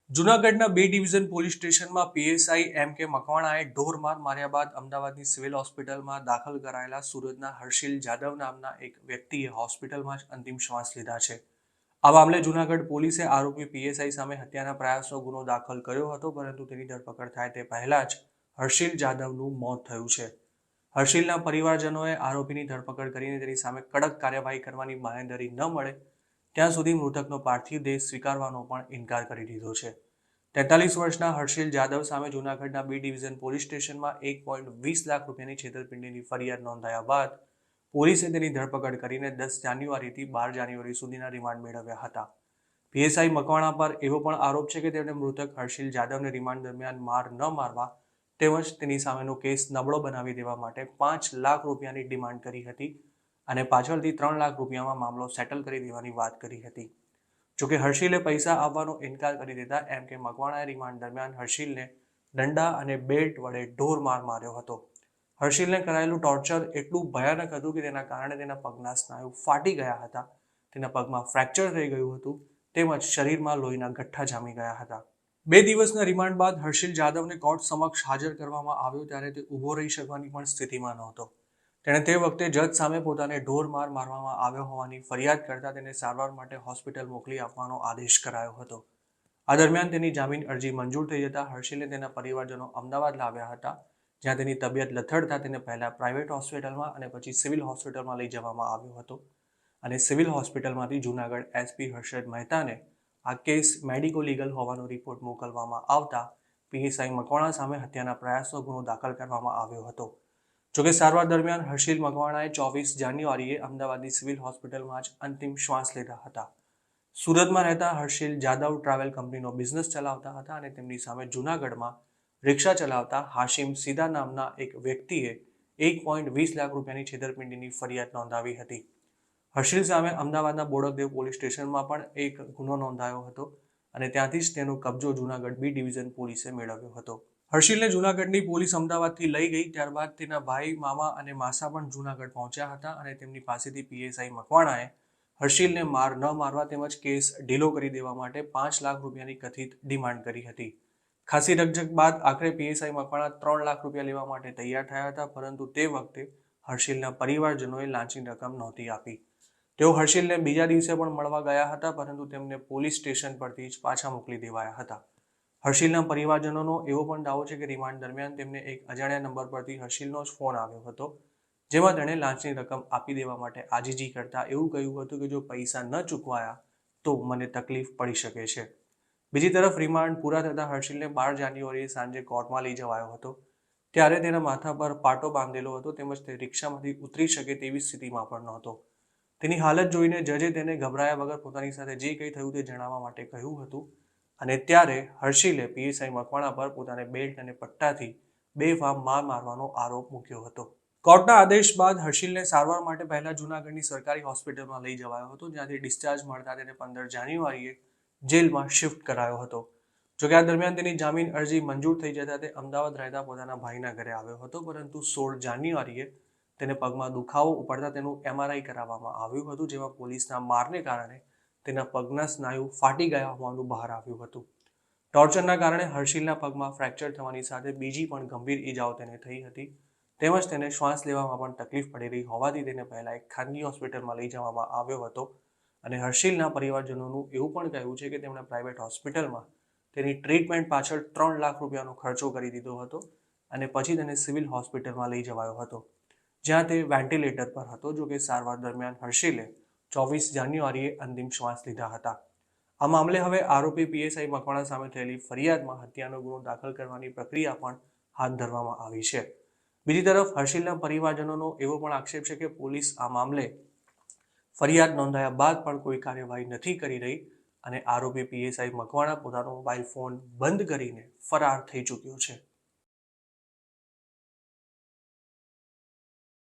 જૂનાગઢના B division police સ્ટેશનમાં PSI એમ કે મકવાણાએ ઢોરમાર માર્યા બાદ અમદાવાદની સિવિલ હોસ્પિટલમાં દાખલ કરાયેલા સુરતના હર્ષિલ જાદવ નામના એક વ્યક્તિએ હોસ્પિટલમાં જ અંતિમ શ્વાસ લીધા છે. આ મામલે જૂનાગઢ પોલીસે આરોપી પીએસઆઈ સામે હત્યાના પ્રયાસનો ગુનો દાખલ કર્યો હતો, પરંતુ તેની ધરપકડ થાય તે પહેલા જ હર્ષિલ જાદવનું મોત થયું છે. હર્ષિલના પરિવારજનોએ આરોપીની ધરપકડ કરીને તેની સામે કડક કાર્યવાહી કરવાની બાંહેધરી ન મળે ત્યાં સુધી મૃતકનો પાર્થિવ દેહ સ્વીકારવાનો પણ ઇનકાર કરી દીધો છે. 43 વર્ષના હર્ષિલ જાદવ સામે જૂનાગઢના બી ડિવિઝન પોલીસ સ્ટેશનમાં 1.20 લાખ રૂપિયાની છેતરપિંડીની ફરિયાદ નોંધાયા બાદ પોલીસે તેની ધરપકડ કરીને 10 જાન્યુઆરીથી 12 જાન્યુઆરી સુધીના રિમાન્ડ મેળવ્યા હતા. પીએસઆઈ મકવાણા પર એવો પણ આરોપ છે કે તેમણે મૃતક હર્ષિલ જાદવને રિમાન્ડ દરમિયાન માર ન મારવા તેમજ તેની સામેનો કેસ નબળો બનાવી દેવા માટે 5 લાખ રૂપિયાની ડિમાન્ડ કરી હતી અને પાછળથી 3 લાખ રૂપિયામાં મામલો સેટલ કરી દેવાની વાત કરી હતી. જોકે હર્ષિલે પૈસા આપવાનો ઇનકાર કરી દેતા એમ કે મકવાણાએ રિમાન્ડ દરમિયાન હર્ષિલને દંડા અને બેલ્ટ વડે ઢોર માર માર્યો હતો. હર્ષિલને કરાયેલું ટોર્ચર એટલું ભયાનક હતું કે તેના કારણે તેના પગના સ્નાયુ ફાટી ગયા હતા, તેના પગમાં ફ્રેક્ચર થઈ ગયું હતું તેમજ શરીરમાં લોહીના ગઠ્ઠા જામી ગયા હતા. 2 દિવસના રિમાન્ડ બાદ હર્ષિલ જાદવને કોર્ટ સમક્ષ હાજર કરવામાં આવ્યો ત્યારે તે ઊભો રહી શકવાની પણ સ્થિતિમાં નહોતો. તેણે તે વખતે જજ સામે પોતાને ઢોર માર મારવામાં આવ્યો હોવાની ફરિયાદ કરતા તેને સારવાર માટે હોસ્પિટલ મોકલી આપવાનો આદેશ કરાયો હતો. આ દરમિયાન તેની જામીન અરજી મંજૂર થઈ જતા હર્ષિલે તેના પરિવારજનો અમદાવાદ લાવ્યા હતા, જ્યાં તેની તબિયત લથડતા તેને પહેલા પ્રાઇવેટ હોસ્પિટલમાં અને પછી સિવિલ હોસ્પિટલમાં લઈ જવામાં આવ્યો હતો અને સિવિલ હોસ્પિટલમાંથી જૂનાગઢ એસપી હર્ષદ મહેતાને આ કેસ મેડિકો લીગલ હોવાનો રિપોર્ટ મોકલવામાં આવતા પીએસઆઈ મકવાણા સામે હત્યાના પ્રયાસનો ગુનો દાખલ કરવામાં આવ્યો હતો. જોકે સારવાર દરમિયાન હર્ષિલ મકવાણાએ 24 જાન્યુઆરીએ અમદાવાદની સિવિલ હોસ્પિટલમાં જ અંતિમ શ્વાસ લીધા હતા. સુરતમાં રહેતા હર્ષિલ જાદવ ટ્રાવેલ કંપનીનો બિઝનેસ ચલાવતા હતા અને તેમની સામે જૂનાગઢમાં રિક્ષા ચલાવતા હાશિમ સીદા નામના એક વ્યક્તિએ 1.20 લાખ રૂપિયાની છેતરપિંડીની ફરિયાદ નોંધાવી હતી. હર્ષિલ સામે અમદાવાદના બોડકદેવ પોલીસ સ્ટેશનમાં પણ એક ગુનો નોંધાયો હતો અને ત્યાંથી જ તેનો કબજો જૂનાગઢ બી ડિવિઝન પોલીસે મેળવ્યો હતો. હર્ષિલને જૂનાગઢની પોલીસ અમદાવાદથી લઈ ગઈ, ત્યારબાદ તેના ભાઈ, મામા અને માસા પણ જૂનાગઢ પહોંચ્યા હતા અને તેમની પાસેથી પીએસઆઈ મકવાણાએ હર્ષિલને માર ન મારવા તેમજ કેસ ઢીલો કરી દેવા માટે 5 લાખ રૂપિયાની કથિત ડિમાન્ડ કરી હતી. ખાસી રકઝક બાદ આખરે પીએસઆઈ મકવાણા 3 લાખ રૂપિયા લેવા માટે તૈયાર થયા હતા, પરંતુ તે વખતે હર્ષિલના પરિવારજનોએ લાંચની રકમ નહોતી આપી. તેઓ હર્ષિલને બીજા દિવસે પણ મળવા ગયા હતા, પરંતુ તેમને પોલીસ સ્ટેશન પરથી જ પાછા મોકલી દેવાયા હતા. હર્ષિલના પરિવારજનોનો એવો પણ દાવો છે કે રિમાન્ડ દરમિયાન તેમને એક અજાણ્યા નંબર પરથી હર્ષિલનો જ ફોન આવ્યો હતો, જેમાં તેણે લાંચની રકમ આપી દેવા માટે આજીજી કરતા એવું કહ્યું હતું કે જો પૈસા ન ચૂકવાયા તો મને તકલીફ પડી શકે છે. બીજી તરફ રિમાન્ડ પૂરા થતાં હર્ષિલને 12 જાન્યુઆરીએ સાંજે કોર્ટમાં લઈ જવાયો હતો. ત્યારે તેના માથા પર પાટો બાંધેલો હતો તેમજ તે રિક્ષામાંથી ઉતરી શકે તેવી સ્થિતિમાં પણ નહોતો. તેની હાલત જોઈને જજે તેને ગભરાયા વગર પોતાની સાથે જે કંઈ થયું તે જણાવવા માટે કહ્યું હતું અને ત્યારે હર્ષિલે પીએસઆઈ મકવાણા પર પોતાને બેલ્ટ અને પટ્ટાથી બેફામ માર મારવાનો આરોપ મૂક્યો હતો. કોર્ટના આદેશ બાદ હર્ષિલને સારવાર માટે પહેલા જૂનાગઢની સરકારી હોસ્પિટલમાં લઈ જવાયો હતો, જ્યાંથી ડિસ્ચાર્જ મળતા તેને 15 જાન્યુઆરીએ જેલમાં શિફ્ટ કરાયો હતો. જોકે આ દરમિયાન તેની જામીન અરજી મંજૂર થઈ જતા તે અમદાવાદ રહેતા પોતાના ભાઈના ઘરે આવ્યો હતો, પરંતુ 16 જાન્યુઆરીએ તેને પગમાં દુખાવો ઉપડતા તેનું એમઆરઆઈ કરાવવામાં આવ્યું હતું, જેમાં પોલીસના મારને કારણે તેના પગના સ્નાયુ ફાટી ગયા હોવાનું બહાર આવ્યું હતું. ટોર્ચરના કારણે હર્ષિલના પગમાં ફ્રેક્ચર થવાની સાથે બીજી પણ ગંભીર ઈજાઓ તેને થઈ હતી તેમજ તેને શ્વાસ લેવામાં પણ તકલીફ પડી રહી હોવાથી તેને પહેલા એક ખાનગી હોસ્પિટલમાં લઈ જવામાં આવ્યો હતો અને હર્ષિલના પરિવારજનોનું એવું પણ કહેવું છે કે તેમણે પ્રાઇવેટ હોસ્પિટલમાં તેની ટ્રીટમેન્ટ પાછળ 3 લાખ રૂપિયાનો ખર્ચો કરી દીધો હતો અને પછી તેને સિવિલ હોસ્પિટલમાં લઈ જવાયો હતો, જ્યાં તે વેન્ટિલેટર પર હતો. જોકે સારવાર દરમિયાન હર્ષિલે 24 જાન્યુઆરીએ અંતિમ શ્વાસ લીધા હતા. આ મામલે હવે આરોપી પીએસઆઈ મકવાણા સામે થયેલી ફરિયાદમાં હત્યાનો ગુનો દાખલ કરવાની પ્રક્રિયા પણ હાથ ધરવામાં આવી છે. બીજી તરફ હર્ષિલના પરિવારજનોનો એવો પણ આક્ષેપ છે કે પોલીસ આ મામલે ફરિયાદ નોંધાયા બાદ પણ કોઈ કાર્યવાહી નથી કરી રહી અને આરોપી પીએસઆઈ મકવાણા પોતાનો મોબાઈલ ફોન બંધ કરીને ફરાર થઈ ચૂક્યો છે.